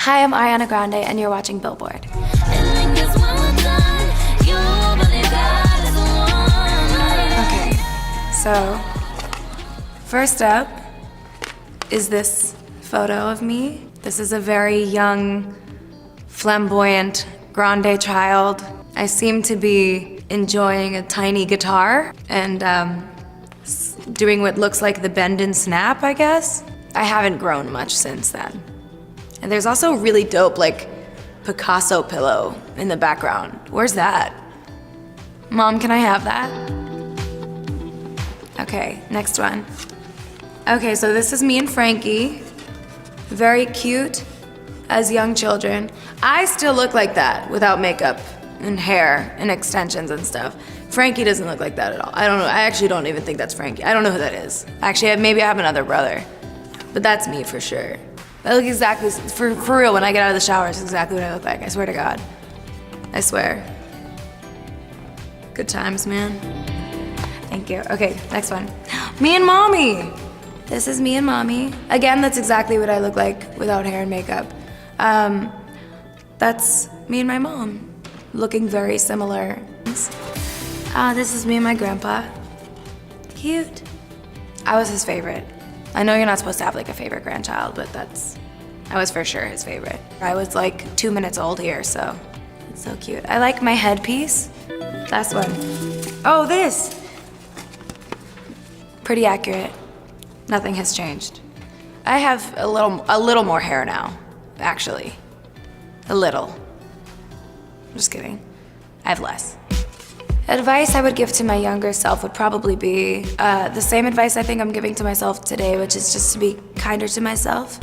Hi, I'm Ariana Grande, and you're watching Billboard. Okay, so first up is this photo of me. This is a very young, flamboyant Grande child. I seem to be enjoying a tiny guitar and doing what looks like the bend and snap, I guess. I haven't grown much since then. And there's also a really dope, like, Picasso pillow in the background. Where's that? Mom, can I have that? Okay, next one. Okay, so this is me and Frankie. Very cute as young children. I still look like that without makeup and hair and extensions and stuff. Frankie doesn't look like that at all. I don't know, I actually don't even think that's Frankie. I don't know who that is. Actually, maybe I have another brother, but that's me for sure. I look exactly, for real, when I get out of the shower, it's exactly what I look like, I swear to God. I swear. Good times, man. Thank you. Okay, next one. Me and Mommy! This is me and Mommy. Again, that's exactly what I look like without hair and makeup. That's me and my mom, looking very similar. This is me and my grandpa. Cute. I was his favorite. I know you're not supposed to have like a favorite grandchild, but I was for sure his favorite. I was like 2 minutes old here, so it's so cute. I like my headpiece. Last one. Oh, this. Pretty accurate. Nothing has changed. I have a little more hair now, actually. A little. I'm just kidding. I have less. Advice I would give to my younger self would probably be the same advice I think I'm giving to myself today, which is just to be kinder to myself.